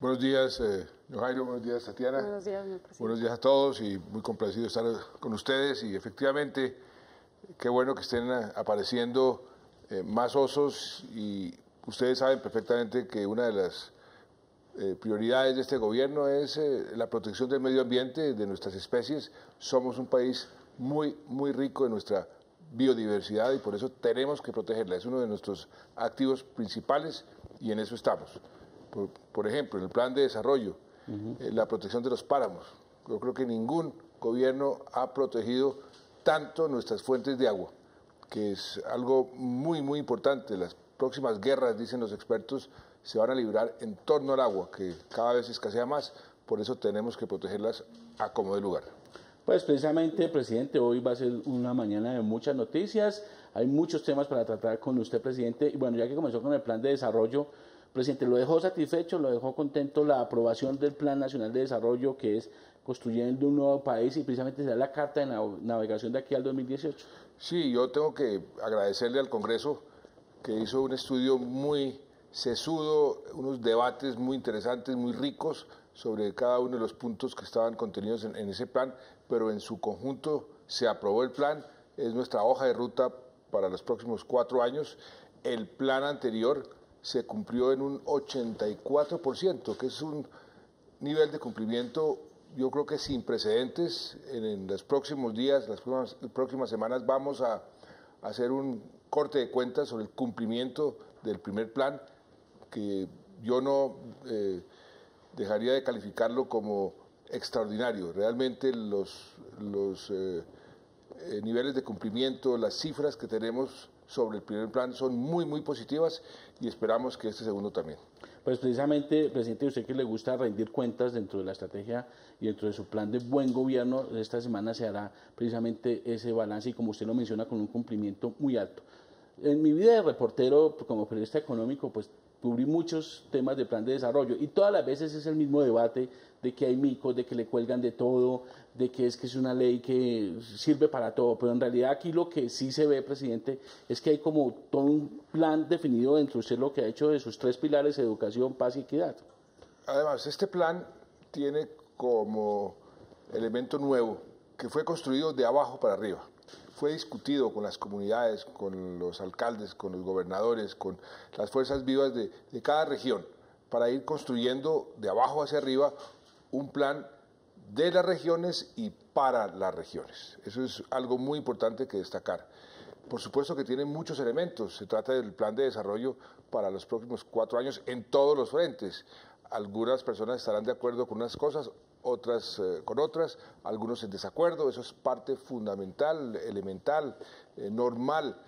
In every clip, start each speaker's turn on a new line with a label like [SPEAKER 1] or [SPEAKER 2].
[SPEAKER 1] Buenos días, Jairo, buenos días, Tatiana.
[SPEAKER 2] Buenos días, señor presidente.
[SPEAKER 1] Buenos días a todos y muy complacido de estar con ustedes. Y efectivamente, qué bueno que estén apareciendo más osos, y ustedes saben perfectamente que una de las prioridades de este gobierno es la protección del medio ambiente, de nuestras especies. Somos un país muy rico en nuestra biodiversidad y por eso tenemos que protegerla. Es uno de nuestros activos principales y en eso estamos. Por ejemplo, en el plan de desarrollo, la protección de los páramos. Yo creo que ningún gobierno ha protegido tanto nuestras fuentes de agua, que es algo muy importante. Las próximas guerras, dicen los expertos, se van a librar en torno al agua, que cada vez escasea más, por eso tenemos que protegerlas a como de lugar.
[SPEAKER 3] Pues precisamente, presidente, hoy va a ser una mañana de muchas noticias, hay muchos temas para tratar con usted, presidente, y bueno, ya que comenzó con el plan de desarrollo, presidente, ¿lo dejó satisfecho, lo dejó contento la aprobación del Plan Nacional de Desarrollo, que es construyendo un nuevo país, y precisamente será la carta de navegación de aquí al 2018?
[SPEAKER 1] Sí, yo tengo que agradecerle al Congreso, que hizo un estudio muy sesudo, unos debates muy interesantes, muy ricos sobre cada uno de los puntos que estaban contenidos en ese plan, pero en su conjunto se aprobó el plan. Es nuestra hoja de ruta para los próximos 4 años. El plan anterior se cumplió en un 84%, que es un nivel de cumplimiento, yo creo que sin precedentes. En los próximos días, las próximas semanas, vamos a hacer un corte de cuentas sobre el cumplimiento del primer plan, que yo no dejaría de calificarlo como extraordinario. Realmente los niveles de cumplimiento, las cifras que tenemos sobre el primer plan son muy positivas, y esperamos que este segundo también.
[SPEAKER 3] Pues precisamente, presidente, usted que le gusta rendir cuentas dentro de la estrategia y dentro de su plan de buen gobierno, esta semana se hará precisamente ese balance y, como usted lo menciona, con un cumplimiento muy alto. En mi vida de reportero, como periodista económico, pues cubrí muchos temas de plan de desarrollo y todas las veces es el mismo debate de que hay micos, de que le cuelgan de todo, de que es una ley que sirve para todo, pero en realidad aquí lo que sí se ve, presidente, es que hay como todo un plan definido dentro de usted lo que ha hecho de sus 3 pilares: educación, paz y equidad.
[SPEAKER 1] Además, este plan tiene como elemento nuevo que fue construido de abajo para arriba. Fue discutido con las comunidades, con los alcaldes, con los gobernadores, con las fuerzas vivas de cada región, para ir construyendo de abajo hacia arriba un plan de las regiones y para las regiones. Eso es algo muy importante que destacar. Por supuesto que tiene muchos elementos. Se trata del plan de desarrollo para los próximos 4 años en todos los frentes. Algunas personas estarán de acuerdo con unas cosas, otras con otras, algunos en desacuerdo. Eso es parte fundamental, elemental, normal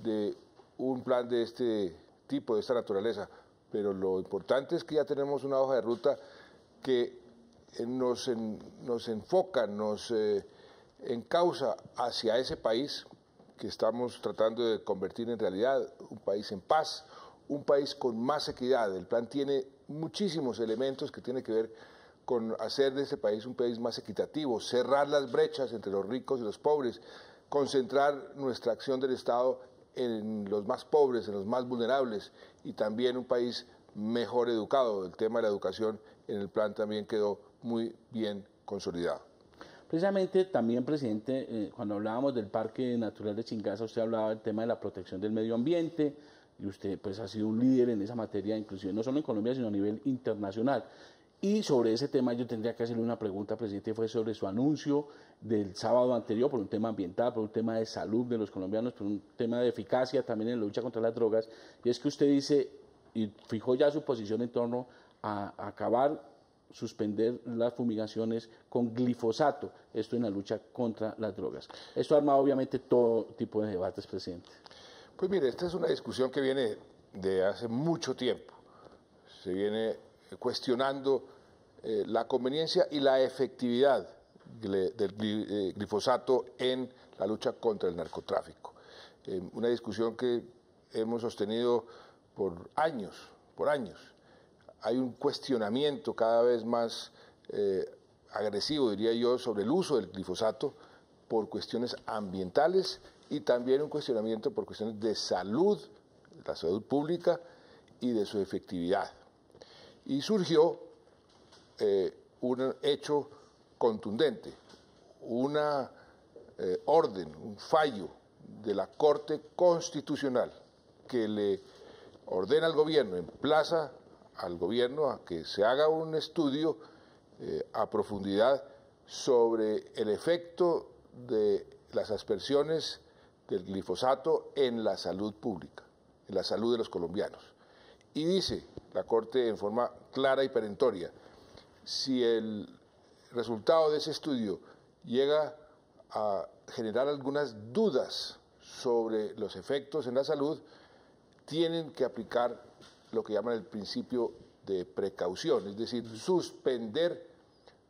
[SPEAKER 1] de un plan de este tipo, de esta naturaleza. Pero lo importante es que ya tenemos una hoja de ruta que nos enfoca, nos encausa hacia ese país que estamos tratando de convertir en realidad, un país en paz, un país con más equidad. El plan tiene muchísimos elementos que tienen que ver con hacer de ese país un país más equitativo, cerrar las brechas entre los ricos y los pobres, concentrar nuestra acción del Estado en los más pobres, en los más vulnerables, y también un país mejor educado. El tema de la educación en el plan también quedó muy bien consolidado.
[SPEAKER 3] Precisamente también, presidente, cuando hablábamos del Parque Natural de Chingaza, usted hablaba del tema de la protección del medio ambiente, y usted pues ha sido un líder en esa materia, inclusive no solo en Colombia, sino a nivel internacional. Y sobre ese tema yo tendría que hacerle una pregunta, presidente, fue sobre su anuncio del sábado anterior, por un tema ambiental, por un tema de salud de los colombianos, por un tema de eficacia también en la lucha contra las drogas, y es que usted dice, y fijó ya su posición en torno a acabar, suspender las fumigaciones con glifosato, esto en la lucha contra las drogas. Esto ha armado obviamente todo tipo de debates, presidente.
[SPEAKER 1] Pues mire, esta es una discusión que viene de hace mucho tiempo. Se viene cuestionando la conveniencia y la efectividad del glifosato en la lucha contra el narcotráfico. Una discusión que hemos sostenido por años. Hay un cuestionamiento cada vez más agresivo, diría yo, sobre el uso del glifosato por cuestiones ambientales y también un cuestionamiento por cuestiones de salud, de la salud pública y de su efectividad. Y surgió un hecho contundente, una orden, un fallo de la Corte Constitucional que le ordena al gobierno, emplaza al gobierno a que se haga un estudio a profundidad sobre el efecto de las aspersiones del glifosato en la salud pública, en la salud de los colombianos. Y dice la Corte en forma clara y perentoria, si el resultado de ese estudio llega a generar algunas dudas sobre los efectos en la salud, tienen que aplicar lo que llaman el principio de precaución, es decir, suspender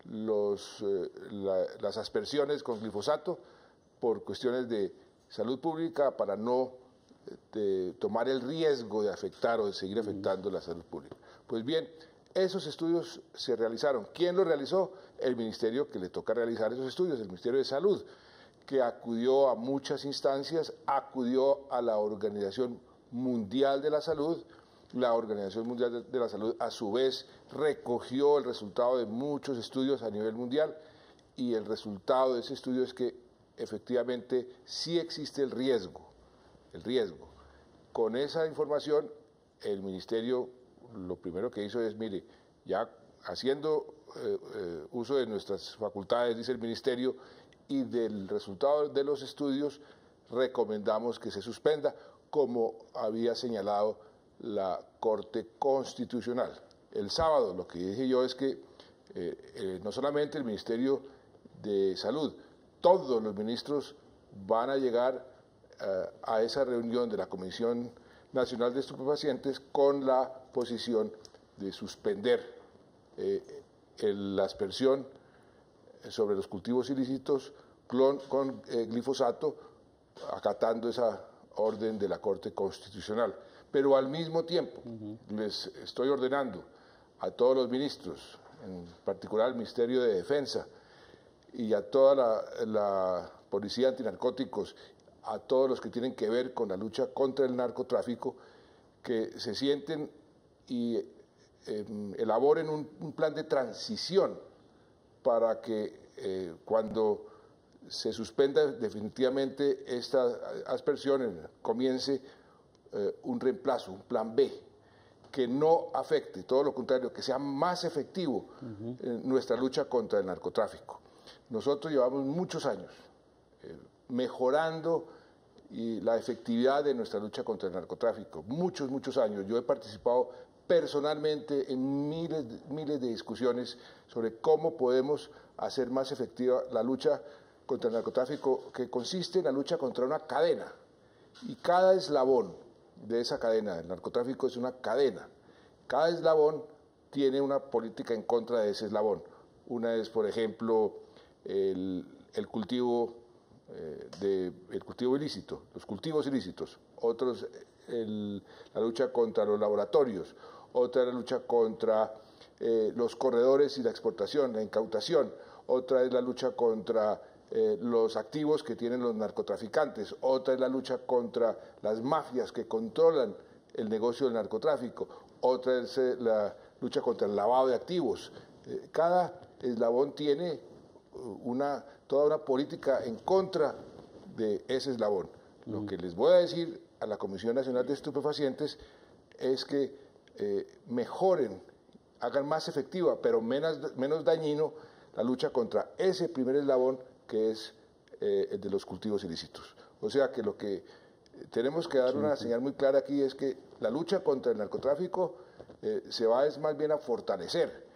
[SPEAKER 1] las aspersiones con glifosato por cuestiones de salud pública para no tomar el riesgo de afectar o de seguir afectando la salud pública. Pues bien, esos estudios se realizaron. ¿Quién los realizó? El ministerio que le toca realizar esos estudios, el Ministerio de Salud, que acudió a muchas instancias, acudió a la Organización Mundial de la Salud. La Organización Mundial de la Salud a su vez recogió el resultado de muchos estudios a nivel mundial y el resultado de ese estudio es que efectivamente sí existe el riesgo. Con esa información el ministerio lo primero que hizo es, mire, ya haciendo uso de nuestras facultades, dice el ministerio, y del resultado de los estudios recomendamos que se suspenda, como había señalado la Corte Constitucional. El sábado lo que dije yo es que no solamente el Ministerio de Salud, todos los ministros van a llegar a esa reunión de la Comisión Nacional de Estupefacientes con la posición de suspender la aspersión sobre los cultivos ilícitos con glifosato, acatando esa orden de la Corte Constitucional. Pero al mismo tiempo les estoy ordenando a todos los ministros, en particular al Ministerio de Defensa y a toda la Policía Antinarcóticos, a todos los que tienen que ver con la lucha contra el narcotráfico, que se sienten y elaboren un plan de transición para que cuando se suspenda definitivamente estas aspersiones, comience un reemplazo, un plan B, que no afecte, todo lo contrario, que sea más efectivo en nuestra lucha contra el narcotráfico. Nosotros llevamos muchos años mejorando la efectividad de nuestra lucha contra el narcotráfico, muchos años. Yo he participado personalmente en miles de discusiones sobre cómo podemos hacer más efectiva la lucha contra el narcotráfico, que consiste en la lucha contra una cadena, y cada eslabón de esa cadena, el narcotráfico es una cadena, cada eslabón tiene una política en contra de ese eslabón. Una es, por ejemplo, el cultivo ilícito, los cultivos ilícitos, otros la lucha contra los laboratorios, otra es la lucha contra los corredores y la exportación, la incautación, otra es la lucha contra los activos que tienen los narcotraficantes, otra es la lucha contra las mafias que controlan el negocio del narcotráfico, otra es la lucha contra el lavado de activos. Cada eslabón tiene toda una política en contra de ese eslabón. Lo que les voy a decir a la Comisión Nacional de Estupefacientes es que mejoren, hagan más efectiva, pero menos dañino la lucha contra ese primer eslabón que es el de los cultivos ilícitos. O sea que lo que tenemos que dar una señal muy clara aquí es que la lucha contra el narcotráfico se va más bien a fortalecer.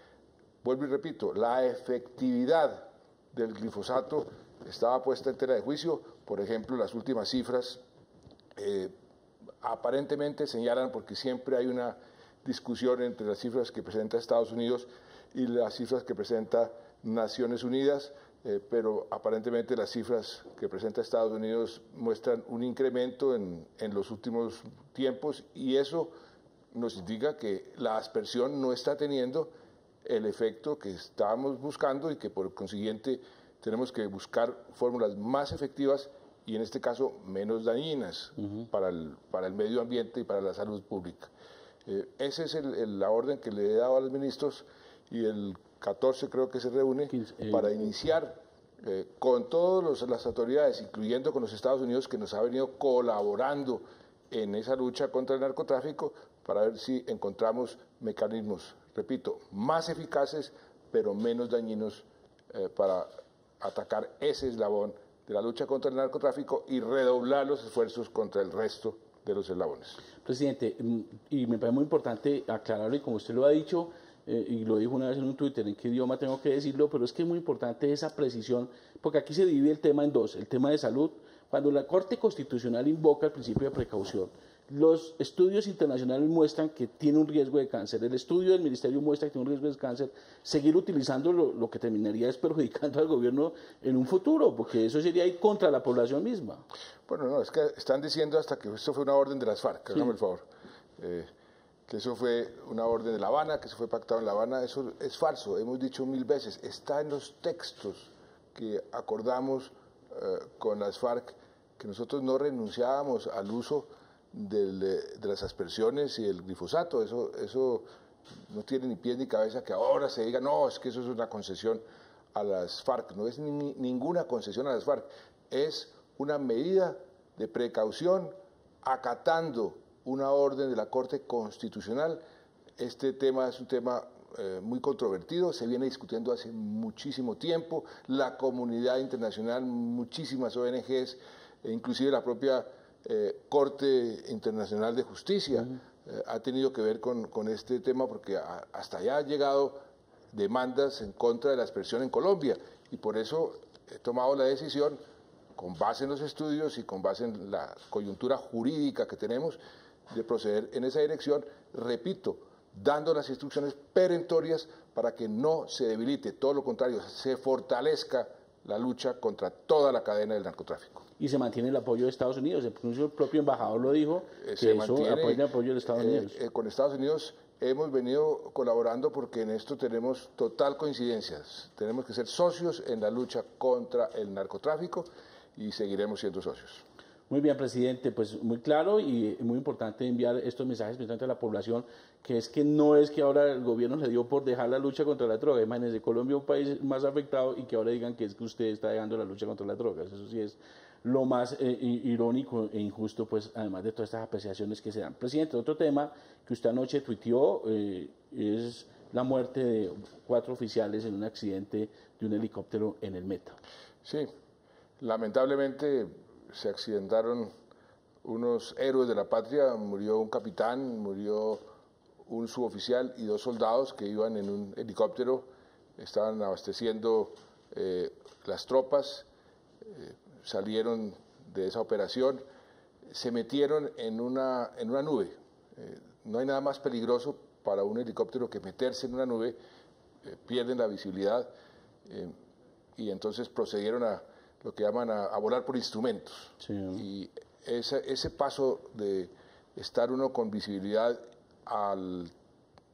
[SPEAKER 1] Vuelvo y repito, la efectividad del glifosato estaba puesta en tela de juicio. Por ejemplo, las últimas cifras aparentemente señalan, porque siempre hay una discusión entre las cifras que presenta Estados Unidos y las cifras que presenta Naciones Unidas, pero aparentemente las cifras que presenta Estados Unidos muestran un incremento en los últimos tiempos, y eso nos indica que la aspersión no está teniendo el efecto que estábamos buscando y que por consiguiente tenemos que buscar fórmulas más efectivas y en este caso menos dañinas para el medio ambiente y para la salud pública. Esa es la orden que le he dado a los ministros y el 14 creo que se reúne para iniciar con todas las autoridades, incluyendo con los Estados Unidos, que nos ha venido colaborando en esa lucha contra el narcotráfico, para ver si encontramos mecanismos, repito, más eficaces, pero menos dañinos para atacar ese eslabón de la lucha contra el narcotráfico y redoblar los esfuerzos contra el resto de los eslabones.
[SPEAKER 3] Presidente, y me parece muy importante aclararlo, y como usted lo ha dicho, y lo dijo una vez en un Twitter, en qué idioma tengo que decirlo, pero es que es muy importante esa precisión, porque aquí se divide el tema en dos, el tema de salud. Cuando la Corte Constitucional invoca el principio de precaución, los estudios internacionales muestran que tiene un riesgo de cáncer, el estudio del Ministerio muestra que tiene un riesgo de cáncer, seguir utilizando lo que terminaría es perjudicando al gobierno en un futuro, porque eso sería ir contra la población misma.
[SPEAKER 1] Bueno, no, es que están diciendo hasta que esto fue una orden de las FARC, hágame el favor, que eso fue una orden de La Habana, que eso fue pactado en La Habana, eso es falso, hemos dicho 1000 veces, está en los textos que acordamos con las FARC, que nosotros no renunciábamos al uso de las aspersiones y el glifosato. Eso no tiene ni pies ni cabeza que ahora se diga, no, es que eso es una concesión a las FARC. No es ninguna concesión a las FARC, es una medida de precaución acatando una orden de la Corte Constitucional. Este tema es un tema muy controvertido, se viene discutiendo hace muchísimo tiempo, la comunidad internacional, muchísimas ONGs, inclusive la propia Corte Internacional de Justicia ha tenido que ver con este tema, porque hasta allá han llegado demandas en contra de la aspersión en Colombia, y por eso he tomado la decisión, con base en los estudios y con base en la coyuntura jurídica que tenemos, de proceder en esa dirección, repito, dando las instrucciones perentorias para que no se debilite, todo lo contrario, se fortalezca la lucha contra toda la cadena del narcotráfico.
[SPEAKER 3] Y se mantiene el apoyo de Estados Unidos, el propio embajador lo dijo, que eso apoya el apoyo de Estados Unidos.
[SPEAKER 1] Con Estados Unidos hemos venido colaborando porque en esto tenemos total coincidencias, tenemos que ser socios en la lucha contra el narcotráfico y seguiremos siendo socios.
[SPEAKER 3] Muy bien, presidente, pues muy claro y muy importante enviar estos mensajes precisamente a la población, que es que no es que ahora el gobierno le dio por dejar la lucha contra la droga. Imagínense, Colombia un país más afectado y que ahora digan que es que usted está dejando la lucha contra las drogas. Eso sí es lo más irónico e injusto, pues además de todas estas apreciaciones que se dan. Presidente, otro tema que usted anoche tuiteó es la muerte de 4 oficiales en un accidente de un helicóptero en el Meta.
[SPEAKER 1] Sí, lamentablemente se accidentaron unos héroes de la patria, murió un capitán, murió un suboficial y 2 soldados que iban en un helicóptero, estaban abasteciendo las tropas, salieron de esa operación, se metieron en una nube. No hay nada más peligroso para un helicóptero que meterse en una nube, pierden la visibilidad y entonces procedieron a lo que llaman a volar por instrumentos. Sí. Y ese paso de estar uno con visibilidad al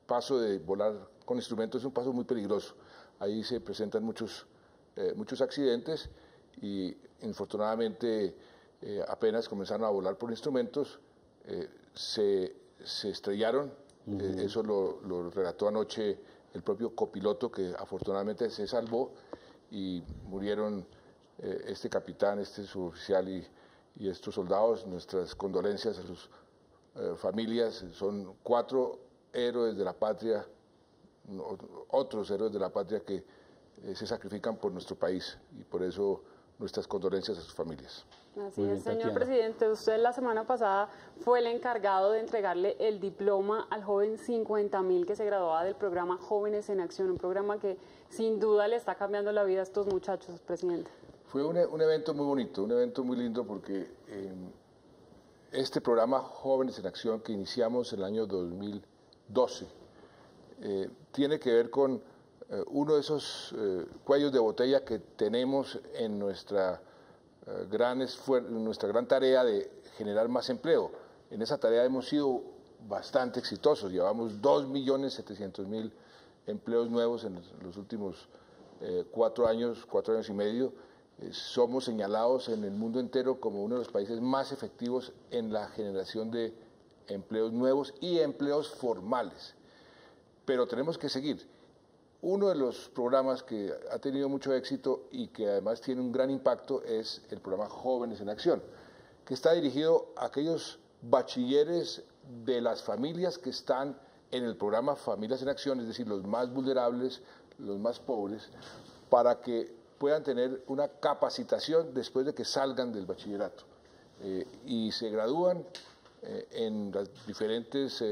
[SPEAKER 1] paso de volar con instrumentos es un paso muy peligroso. Ahí se presentan muchos accidentes y infortunadamente apenas comenzaron a volar por instrumentos, se estrellaron. Eso lo relató anoche el propio copiloto, que afortunadamente se salvó, y murieron este capitán, este suboficial y estos soldados. Nuestras condolencias a sus familias. Son 4 héroes de la patria, otros héroes de la patria que se sacrifican por nuestro país, y por eso nuestras condolencias a sus familias.
[SPEAKER 2] Así es, señor presidente. Usted la semana pasada fue el encargado de entregarle el diploma al joven 50.000 que se graduaba del programa Jóvenes en Acción, un programa que sin duda le está cambiando la vida a estos muchachos, presidente.
[SPEAKER 1] Fue un evento muy bonito, un evento muy lindo, porque este programa Jóvenes en Acción, que iniciamos en el año 2012, tiene que ver con uno de esos cuellos de botella que tenemos en nuestra gran tarea de generar más empleo. En esa tarea hemos sido bastante exitosos, llevamos 2.700.000 empleos nuevos en los últimos 4 años y medio, somos señalados en el mundo entero como uno de los países más efectivos en la generación de empleos nuevos y empleos formales. Pero tenemos que seguir. Uno de los programas que ha tenido mucho éxito y que además tiene un gran impacto es el programa Jóvenes en Acción, que está dirigido a aquellos bachilleres de las familias que están en el programa Familias en Acción, es decir, los más vulnerables, los más pobres, para que puedan tener una capacitación después de que salgan del bachillerato y se gradúan en las diferentes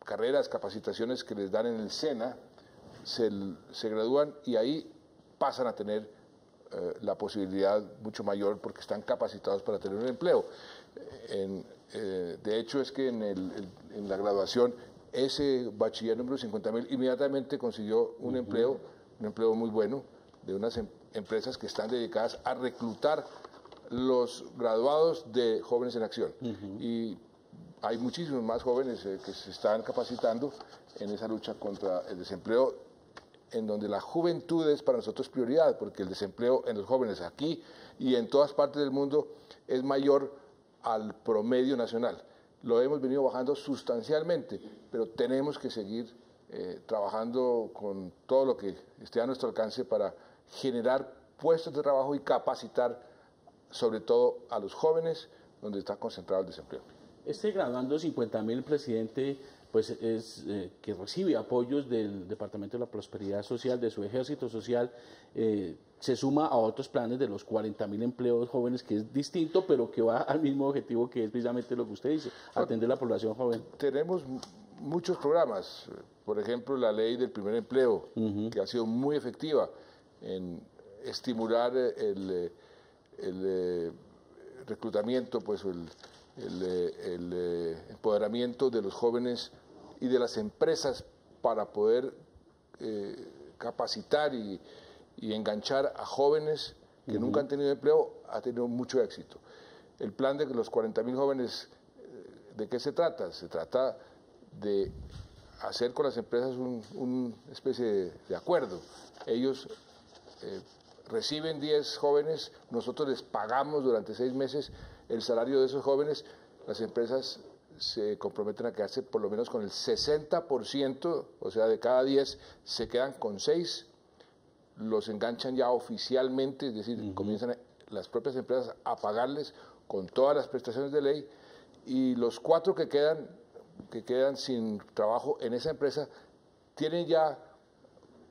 [SPEAKER 1] carreras, capacitaciones que les dan en el SENA, se gradúan y ahí pasan a tener la posibilidad mucho mayor porque están capacitados para tener un empleo. De hecho es que en la graduación ese bachiller número 50.000 inmediatamente consiguió un empleo muy bueno de unas empresas que están dedicadas a reclutar los graduados de Jóvenes en Acción. Y hay muchísimos más jóvenes que se están capacitando en esa lucha contra el desempleo, en donde la juventud es para nosotros prioridad, porque el desempleo en los jóvenes aquí y en todas partes del mundo es mayor al promedio nacional. Lo hemos venido bajando sustancialmente, pero tenemos que seguir trabajando con todo lo que esté a nuestro alcance para generar puestos de trabajo y capacitar sobre todo a los jóvenes donde está concentrado el desempleo.
[SPEAKER 3] Este graduando 50.000, presidente, pues es que recibe apoyos del Departamento de la Prosperidad Social, de su ejército social, se suma a otros planes de los 40.000 empleos jóvenes, que es distinto, pero que va al mismo objetivo, que es precisamente lo que usted dice, atender a la población joven.
[SPEAKER 1] Tenemos muchos programas, por ejemplo, la ley del primer empleo, que ha sido muy efectiva en estimular el reclutamiento, pues el empoderamiento de los jóvenes y de las empresas para poder capacitar y enganchar a jóvenes que nunca han tenido empleo. Ha tenido mucho éxito. El plan de los 40.000 jóvenes, ¿de qué se trata? Se trata de hacer con las empresas una especie de acuerdo. Ellos reciben 10 jóvenes, nosotros les pagamos durante 6 meses el salario de esos jóvenes, las empresas se comprometen a quedarse por lo menos con el 60%, o sea, de cada 10 se quedan con 6, los enganchan ya oficialmente, es decir, comienzan las propias empresas a pagarles con todas las prestaciones de ley, y los 4 que quedan sin trabajo en esa empresa tienen ya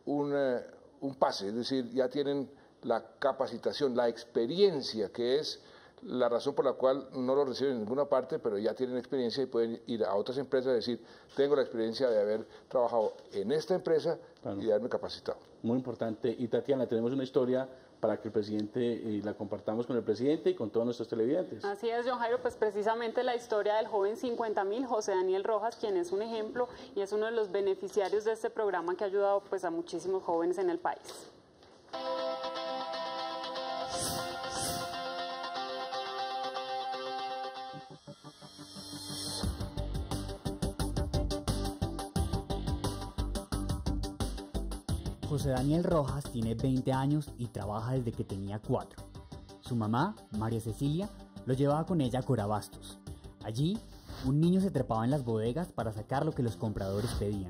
[SPEAKER 1] un pase, es decir, ya tienen la capacitación, la experiencia, que es la razón por la cual no lo reciben en ninguna parte, pero ya tienen experiencia y pueden ir a otras empresas y decir, tengo la experiencia de haber trabajado en esta empresa y de haberme capacitado.
[SPEAKER 3] Muy importante. Y Tatiana, tenemos una historia para que el presidente la compartamos con el presidente y con todos nuestros televidentes.
[SPEAKER 2] Así es, John Jairo, pues precisamente la historia del joven 50.000, José Daniel Rojas, quien es un ejemplo y es uno de los beneficiarios de este programa que ha ayudado pues a muchísimos jóvenes en el país.
[SPEAKER 4] José Daniel Rojas tiene 20 años y trabaja desde que tenía 4. Su mamá, María Cecilia, lo llevaba con ella a Corabastos. Allí, un niño se trepaba en las bodegas para sacar lo que los compradores pedían.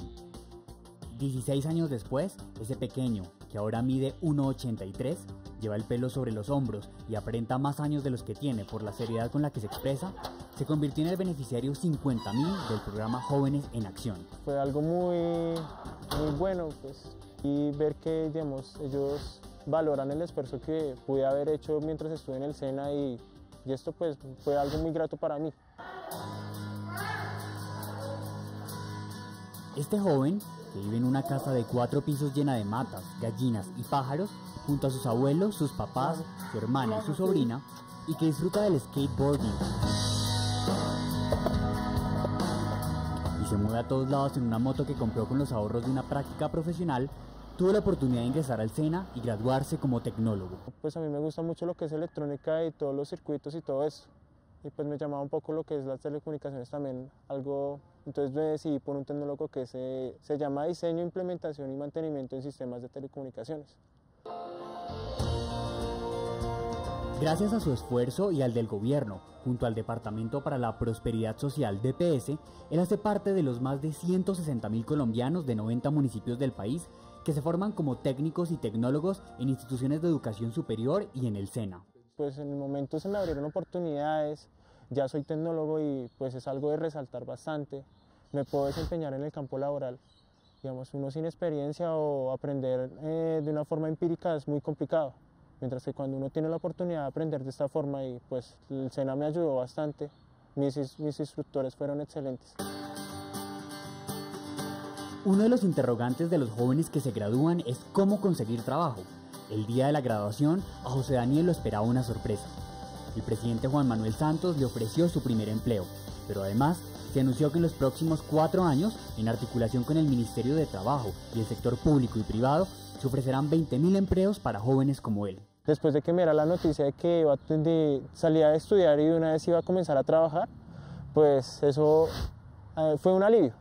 [SPEAKER 4] 16 años después, ese pequeño, que ahora mide 1,83, lleva el pelo sobre los hombros y aparenta más años de los que tiene por la seriedad con la que se expresa, se convirtió en el beneficiario 50.000 del programa Jóvenes en Acción.
[SPEAKER 5] Fue algo muy bueno, pues, y ver que, digamos, ellos valoran el esfuerzo que pude haber hecho mientras estuve en el SENA y esto pues fue algo muy grato para mí.
[SPEAKER 4] Este joven, que vive en una casa de 4 pisos llena de matas, gallinas y pájaros, junto a sus abuelos, sus papás, su hermana y su sobrina, y que disfruta del skateboarding. Y se mueve a todos lados en una moto que compró con los ahorros de una práctica profesional, tuvo la oportunidad de ingresar al SENA y graduarse como tecnólogo.
[SPEAKER 5] Pues a mí me gusta mucho lo que es electrónica y todos los circuitos y todo eso. Y pues me llamaba un poco lo que es las telecomunicaciones también, algo Entonces me decidí por un tecnólogo que se llama Diseño, Implementación y Mantenimiento en Sistemas de Telecomunicaciones.
[SPEAKER 4] Gracias a su esfuerzo y al del gobierno, junto al Departamento para la Prosperidad Social DPS, él hace parte de los más de 160.000 colombianos de 90 municipios del país que se forman como técnicos y tecnólogos en instituciones de educación superior y en el SENA.
[SPEAKER 5] Pues en el momento se me abrieron oportunidades, ya soy tecnólogo y pues es algo de resaltar bastante. Me puedo desempeñar en el campo laboral. Digamos, uno sin experiencia o aprender de una forma empírica es muy complicado. Mientras que cuando uno tiene la oportunidad de aprender de esta forma, y pues el SENA me ayudó bastante, mis instructores fueron excelentes.
[SPEAKER 4] Uno de los interrogantes de los jóvenes que se gradúan es cómo conseguir trabajo. El día de la graduación, a José Daniel lo esperaba una sorpresa. El presidente Juan Manuel Santos le ofreció su primer empleo, pero además se anunció que en los próximos 4 años, en articulación con el Ministerio de Trabajo y el sector público y privado, se ofrecerán 20.000 empleos para jóvenes como él.
[SPEAKER 5] Después de que me era la noticia de que salía a estudiar y de una vez iba a comenzar a trabajar, pues eso fue un alivio.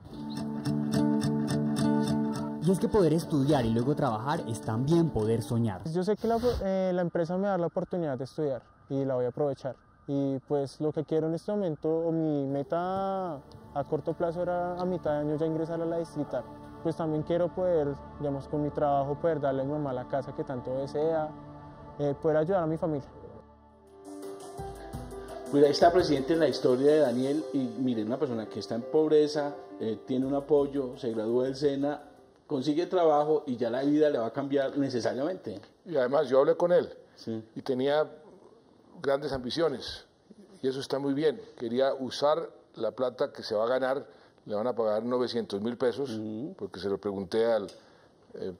[SPEAKER 4] Y es que poder estudiar y luego trabajar es también poder soñar.
[SPEAKER 5] Yo sé que la empresa me va a dar la oportunidad de estudiar y la voy a aprovechar. Y pues lo que quiero en este momento, o mi meta a corto plazo era a mitad de año ya ingresar a la distrital. Pues también quiero poder, digamos, con mi trabajo poder darle a mi mamá la casa que tanto desea, poder ayudar a mi familia.
[SPEAKER 3] Pues ahí está, presidente, la historia de Daniel. Y miren, una persona que está en pobreza, tiene un apoyo, se graduó del SENA, consigue trabajo y ya la vida le va a cambiar necesariamente.
[SPEAKER 1] Y además yo hablé con él
[SPEAKER 3] Sí.
[SPEAKER 1] y tenía grandes ambiciones y eso está muy bien. Quería usar la plata que se va a ganar, le van a pagar 900.000 pesos, porque se lo pregunté al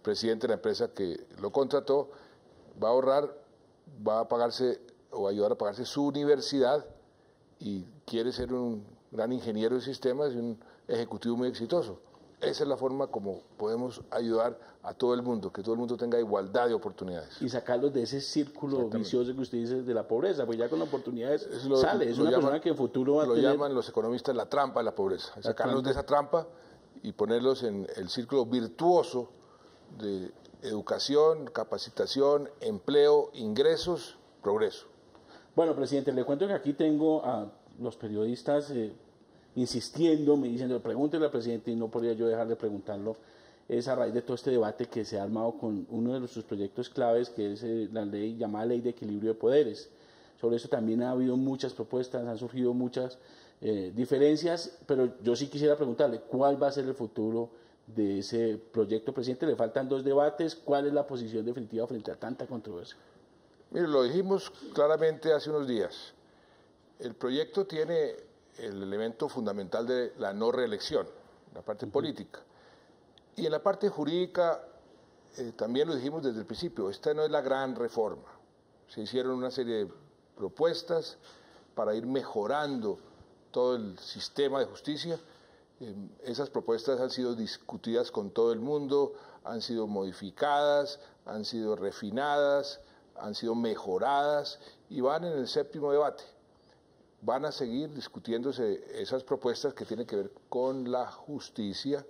[SPEAKER 1] presidente de la empresa que lo contrató, va a ahorrar, va a pagarse o ayudar a pagarse su universidad y quiere ser un gran ingeniero de sistemas y un ejecutivo muy exitoso. Esa es la forma como podemos ayudar a todo el mundo, que todo el mundo tenga igualdad de oportunidades.
[SPEAKER 3] Y sacarlos de ese círculo vicioso que usted dice de la pobreza, pues ya con oportunidades sale, es
[SPEAKER 1] lo
[SPEAKER 3] una
[SPEAKER 1] llaman,
[SPEAKER 3] persona que en futuro va a
[SPEAKER 1] lo
[SPEAKER 3] tener...
[SPEAKER 1] llaman los economistas la trampa de la pobreza, sacarlos de esa trampa y ponerlos en el círculo virtuoso de educación, capacitación, empleo, ingresos, progreso.
[SPEAKER 3] Bueno, presidente, le cuento que aquí tengo a los periodistas insistiendo, me dicen, pregúntele al presidente, y no podría yo dejar de preguntarlo, es a raíz de todo este debate que se ha armado con uno de sus proyectos claves, que es la ley llamada Ley de Equilibrio de Poderes. Sobre eso también ha habido muchas propuestas, han surgido muchas diferencias, pero yo sí quisiera preguntarle, ¿cuál va a ser el futuro de ese proyecto, presidente? Le faltan 2 debates, ¿cuál es la posición definitiva frente a tanta controversia?
[SPEAKER 1] Mire, lo dijimos claramente hace unos días. El proyecto tiene el elemento fundamental de la no reelección, la parte política. Y en la parte jurídica también lo dijimos desde el principio, esta no es la gran reforma. Se hicieron una serie de propuestas para ir mejorando todo el sistema de justicia. Esas propuestas han sido discutidas con todo el mundo, han sido modificadas, han sido refinadas, han sido mejoradas y van en el 7º debate. Van a seguir discutiéndose esas propuestas que tienen que ver con la justicia.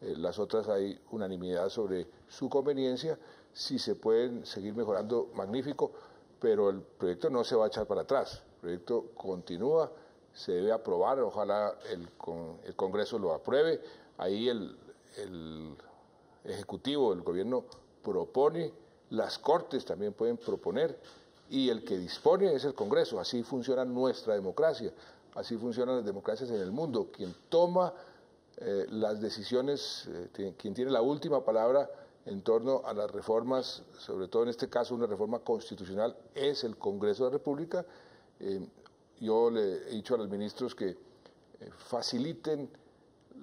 [SPEAKER 1] Las otras hay unanimidad sobre su conveniencia. Si se pueden seguir mejorando, magnífico, pero el proyecto no se va a echar para atrás. El proyecto continúa, se debe aprobar, ojalá el Congreso lo apruebe. Ahí el Ejecutivo, el Gobierno propone, las Cortes también pueden proponer, y el que dispone es el Congreso. Así funciona nuestra democracia, así funcionan las democracias en el mundo. Quien toma las decisiones, quien tiene la última palabra en torno a las reformas, sobre todo en este caso una reforma constitucional, es el Congreso de la República. Yo le he dicho a los ministros que faciliten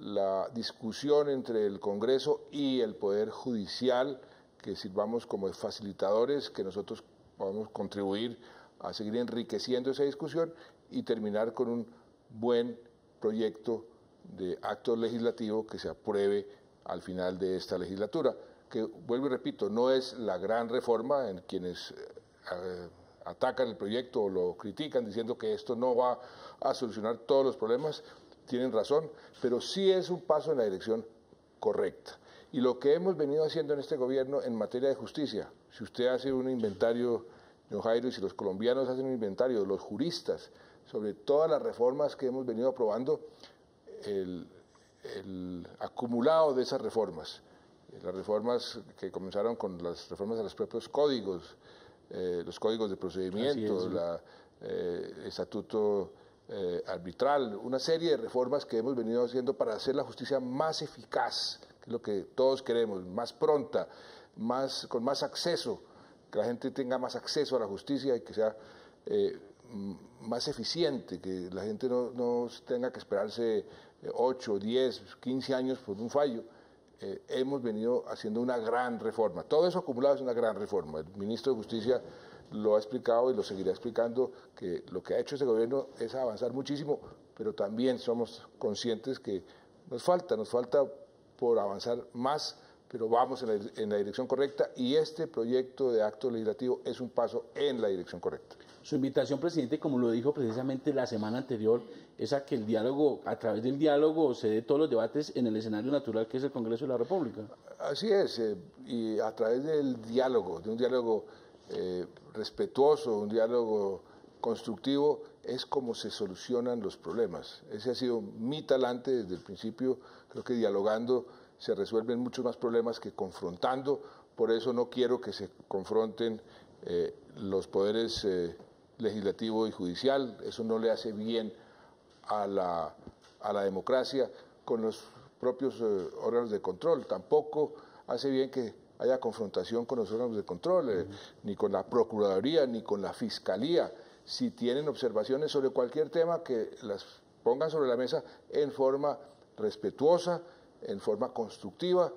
[SPEAKER 1] la discusión entre el Congreso y el Poder Judicial, que sirvamos como facilitadores, que nosotros podamos contribuir a seguir enriqueciendo esa discusión y terminar con un buen proyecto de acto legislativo que se apruebe al final de esta legislatura, que, vuelvo y repito, no es la gran reforma. En quienes atacan el proyecto o lo critican diciendo que esto no va a solucionar todos los problemas, tienen razón, pero sí es un paso en la dirección correcta. Y lo que hemos venido haciendo en este gobierno en materia de justicia, si usted hace un inventario, don Jairo, y si los colombianos hacen un inventario, los juristas, sobre todas las reformas que hemos venido aprobando, el acumulado de esas reformas, las reformas que comenzaron con las reformas de los propios códigos, los códigos de procedimiento, el estatuto arbitral, una serie de reformas que hemos venido haciendo para hacer la justicia más eficaz, que es lo que todos queremos, más pronta, con más acceso, que la gente tenga más acceso a la justicia y que sea más eficiente, que la gente no tenga que esperarse 8, 10, 15 años por un fallo. Hemos venido haciendo una gran reforma. Todo eso acumulado es una gran reforma. El ministro de Justicia lo ha explicado y lo seguirá explicando, que lo que ha hecho este gobierno es avanzar muchísimo, pero también somos conscientes que nos falta por avanzar más, pero vamos en la dirección correcta y este proyecto de acto legislativo es un paso en la dirección correcta.
[SPEAKER 3] Su invitación, presidente, como lo dijo precisamente la semana anterior, es a que el diálogo, a través del diálogo, se dé todos los debates en el escenario natural que es el Congreso de la República.
[SPEAKER 1] Así es, y a través del diálogo, de un diálogo respetuoso, un diálogo constructivo, es como se solucionan los problemas. Ese ha sido mi talante desde el principio. Creo que dialogando se resuelven muchos más problemas que confrontando. Por eso no quiero que se confronten los poderes legislativo y judicial. Eso no le hace bien a la democracia, con los propios órganos de control. Tampoco hace bien que haya confrontación con los órganos de control, ni con la Procuraduría, ni con la Fiscalía. Si tienen observaciones sobre cualquier tema, que las pongan sobre la mesa en forma respetuosa, en forma constructiva.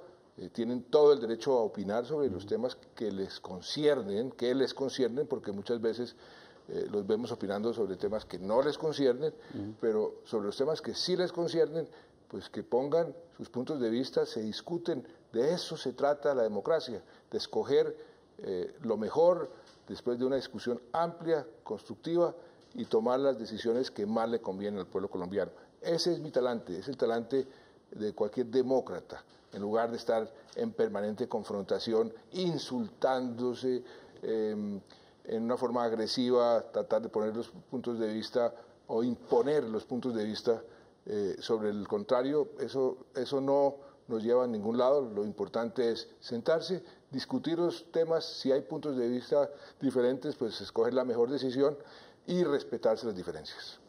[SPEAKER 1] Tienen todo el derecho a opinar sobre los temas que les conciernen, porque muchas veces los vemos opinando sobre temas que no les conciernen, pero sobre los temas que sí les conciernen, pues que pongan sus puntos de vista, se discuten. De eso se trata la democracia, de escoger lo mejor después de una discusión amplia, constructiva, y tomar las decisiones que más le convienen al pueblo colombiano. Ese es mi talante, es el talante de cualquier demócrata, en lugar de estar en permanente confrontación, insultándose, en una forma agresiva, tratar de poner los puntos de vista o imponer los puntos de vista sobre el contrario. Eso no nos lleva a ningún lado. Lo importante es sentarse, discutir los temas. Si hay puntos de vista diferentes, pues escoger la mejor decisión y respetarse las diferencias.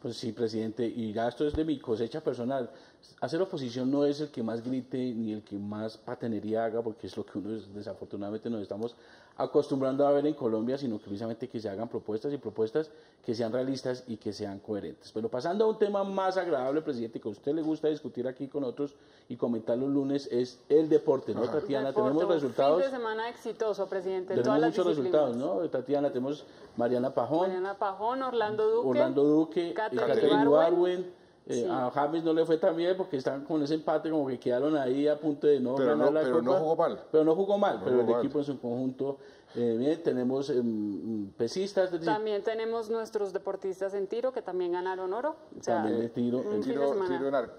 [SPEAKER 3] Pues sí, presidente, y ya esto es de mi cosecha personal. Hacer oposición no es el que más grite ni el que más patanería haga, porque es lo que uno desafortunadamente nos estamos acostumbrando a ver en Colombia, sino que precisamente que se hagan propuestas y propuestas que sean realistas y que sean coherentes. Pero pasando a un tema más agradable, presidente, que a usted le gusta discutir aquí con otros y comentar los lunes, es el deporte, ¿no, Tatiana? Tenemos resultados.
[SPEAKER 2] Fin de semana exitoso, presidente.
[SPEAKER 3] Tenemos muchos resultados, ¿no, Tatiana? Tenemos Mariana Pajón, Orlando Duque, Katherine Ibargüen. Sí. A James no le fue tan bien porque están con ese empate, como que quedaron ahí a punto de no ganar la Copa. No jugó mal, pero el equipo en su conjunto bien. Tenemos pesistas.
[SPEAKER 2] También tenemos nuestros deportistas en tiro que también ganaron oro. O sea,
[SPEAKER 3] también de tiro.
[SPEAKER 1] Tiro de arco.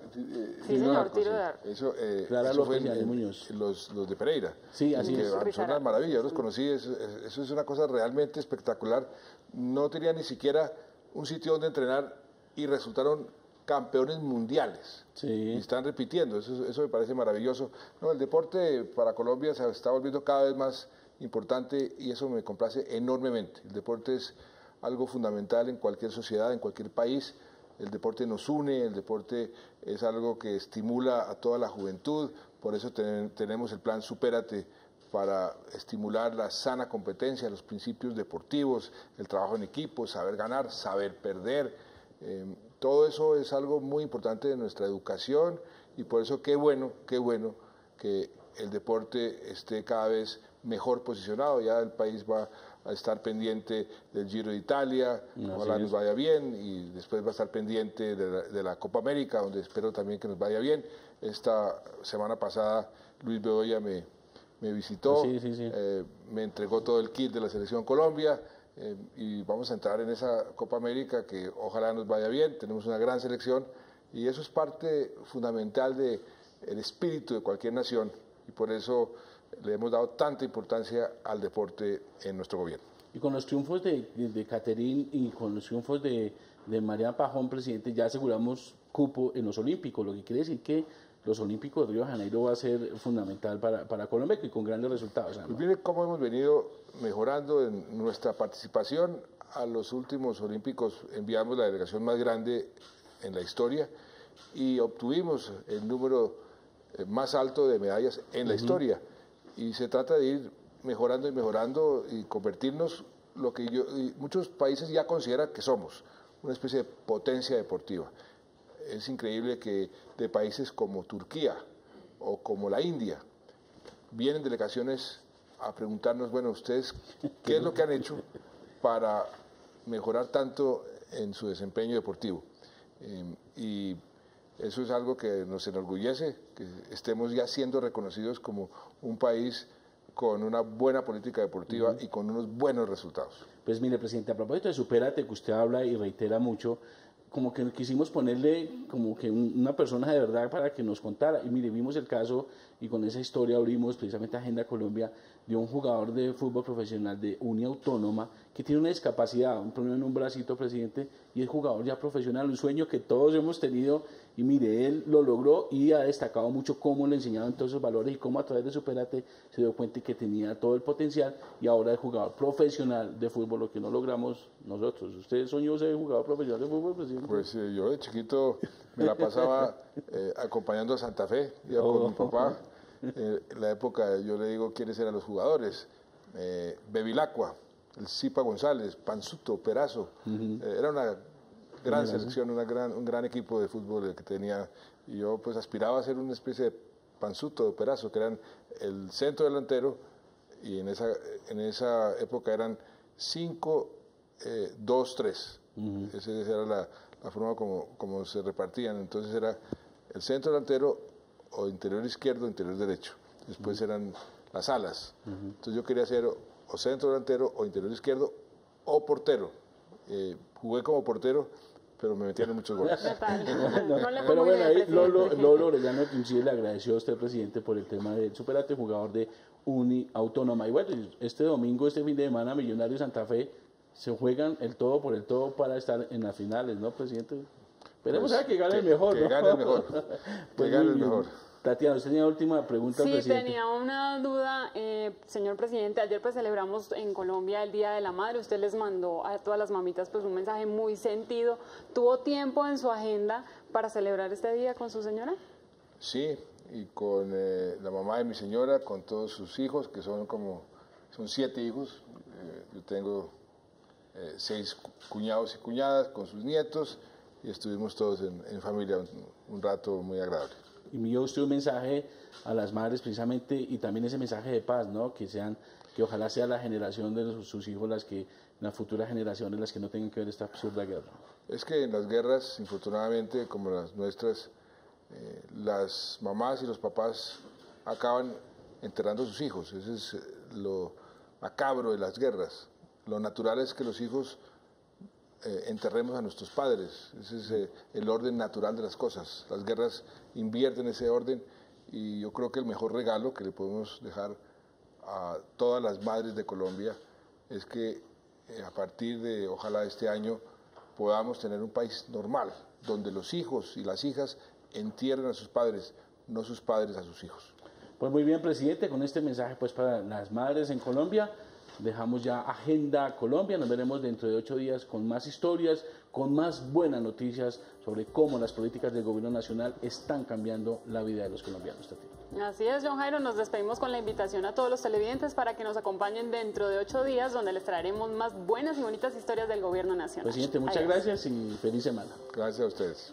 [SPEAKER 2] Tiro de arco.
[SPEAKER 1] Eso
[SPEAKER 3] Clara
[SPEAKER 1] eso
[SPEAKER 3] López
[SPEAKER 1] fue
[SPEAKER 3] y Muñoz.
[SPEAKER 1] Los de Pereira.
[SPEAKER 3] Sí, así
[SPEAKER 1] que
[SPEAKER 3] es.
[SPEAKER 1] Son unas maravillas, yo los conocí. Eso es una cosa realmente espectacular. No tenía ni siquiera un sitio donde entrenar y resultaron campeones mundiales.
[SPEAKER 3] Sí.
[SPEAKER 1] Y están repitiendo, eso me parece maravilloso. No, el deporte para Colombia se está volviendo cada vez más importante y eso me complace enormemente. El deporte es algo fundamental en cualquier sociedad, en cualquier país. El deporte nos une, el deporte es algo que estimula a toda la juventud, por eso tenemos el plan Supérate, para estimular la sana competencia, los principios deportivos, el trabajo en equipo, saber ganar, saber perder. Todo eso es algo muy importante de nuestra educación y por eso qué bueno que el deporte esté cada vez mejor posicionado. Ya el país va a estar pendiente del Giro de Italia, ojalá nos vaya bien, y después va a estar pendiente de la Copa América, donde espero también que nos vaya bien. Esta semana pasada Luis Bedoya me visitó, me entregó todo el kit de la Selección Colombia. Y vamos a entrar en esa Copa América que ojalá nos vaya bien. Tenemos una gran selección Y eso es parte fundamental del espíritu de cualquier nación, y por eso le hemos dado tanta importancia al deporte en nuestro gobierno.
[SPEAKER 3] Y con los triunfos de Caterín y con los triunfos de María Pajón, presidente, ya aseguramos cupo en los Olímpicos, lo que quiere decir que los Olímpicos de Río de Janeiro va a ser fundamental para Colombia y con grandes resultados.
[SPEAKER 1] Pues mire cómo hemos venido mejorando en nuestra participación. A los últimos Olímpicos enviamos la delegación más grande en la historia y obtuvimos el número más alto de medallas en la historia. Y se trata de ir mejorando y mejorando y convertirnos lo que muchos países ya consideran que somos, una especie de potencia deportiva. Es increíble que de países como Turquía o como la India vienen delegaciones a preguntarnos, bueno, ustedes, ¿qué es lo que han hecho para mejorar tanto en su desempeño deportivo? Y eso es algo que nos enorgullece, que estemos ya siendo reconocidos como un país con una buena política deportiva y con unos buenos resultados.
[SPEAKER 3] Pues mire, presidente, a propósito de Supérate, que usted habla y reitera mucho, como que quisimos ponerle como que una persona de verdad para que nos contara. Y mire, vimos el caso y con esa historia abrimos precisamente Agenda Colombia de un jugador de fútbol profesional de Unia Autónoma que tiene una discapacidad, un problema en un bracito, presidente, y es jugador ya profesional, un sueño que todos hemos tenido. Y mire, él lo logró y ha destacado mucho cómo le enseñaron todos esos valores y cómo a través de Supérate se dio cuenta que tenía todo el potencial y ahora es jugador profesional de fútbol, lo que no logramos nosotros. ¿Usted soñó ser jugador profesional de fútbol, presidente?
[SPEAKER 1] Pues yo de chiquito me la pasaba acompañando a Santa Fe, iba con mi papá. En la época, yo le digo quiénes eran los jugadores: Bevilacqua, el Zipa González, Panzuto, Perazo. Era una gran selección, un gran equipo de fútbol el que tenía. Y yo pues aspiraba a ser una especie de Panzuto, de Perazo, que eran el centro delantero, y en esa época eran 5-2-3. Esa era la forma como se repartían. Entonces era el centro delantero o interior izquierdo o interior derecho. Después eran las alas. Entonces yo quería ser o centro delantero o interior izquierdo o portero. Jugué como portero, pero me metían en muchos goles.
[SPEAKER 3] Pero bueno, ahí Lolo Orellano sí le agradeció a usted, presidente, por el tema del Supérate, jugador de Uni Autónoma. Y bueno, este domingo, este fin de semana, Millonarios y Santa Fe se juegan el todo por el todo para estar en las finales, ¿no, presidente? Esperemos a que gane el mejor, ¿no?
[SPEAKER 1] Que gane el mejor.
[SPEAKER 3] Pues
[SPEAKER 1] que gane el mejor.
[SPEAKER 3] Tatiana, usted tenía última pregunta,
[SPEAKER 2] sí,
[SPEAKER 3] presidente.
[SPEAKER 2] Tenía una duda, señor presidente. Ayer pues celebramos en Colombia el Día de la Madre. Usted les mandó a todas las mamitas pues un mensaje muy sentido. ¿Tuvo tiempo en su agenda para celebrar este día con su señora?
[SPEAKER 1] Sí, y con la mamá de mi señora, con todos sus hijos, que son 7 hijos. Yo tengo 6 cuñados y cuñadas con sus nietos, y estuvimos todos en familia un rato muy agradable.
[SPEAKER 3] Y me dio usted un mensaje a las madres precisamente, y también ese mensaje de paz, ¿no? Que ojalá sea la generación de sus hijos las futuras generaciones las que no tengan que ver esta absurda guerra.
[SPEAKER 1] Es que en las guerras, infortunadamente, como las nuestras, las mamás y los papás acaban enterrando a sus hijos. Ese es lo macabro de las guerras. Lo natural es que los hijos enterremos a nuestros padres. Ese es el orden natural de las cosas. Las guerras invierten ese orden, y yo creo que el mejor regalo que le podemos dejar a todas las madres de Colombia es que a partir de, ojalá, este año podamos tener un país normal, donde los hijos y las hijas entierren a sus padres, no sus padres a sus hijos.
[SPEAKER 3] Pues muy bien, presidente, con este mensaje pues para las madres en Colombia, dejamos ya Agenda Colombia. Nos veremos dentro de 8 días con más historias, con más buenas noticias sobre cómo las políticas del gobierno nacional están cambiando la vida de los colombianos.
[SPEAKER 2] Así es, John Jairo, nos despedimos con la invitación a todos los televidentes para que nos acompañen dentro de 8 días, donde les traeremos más buenas y bonitas historias del gobierno nacional.
[SPEAKER 3] Presidente, muchas gracias y feliz semana.
[SPEAKER 1] Gracias a ustedes.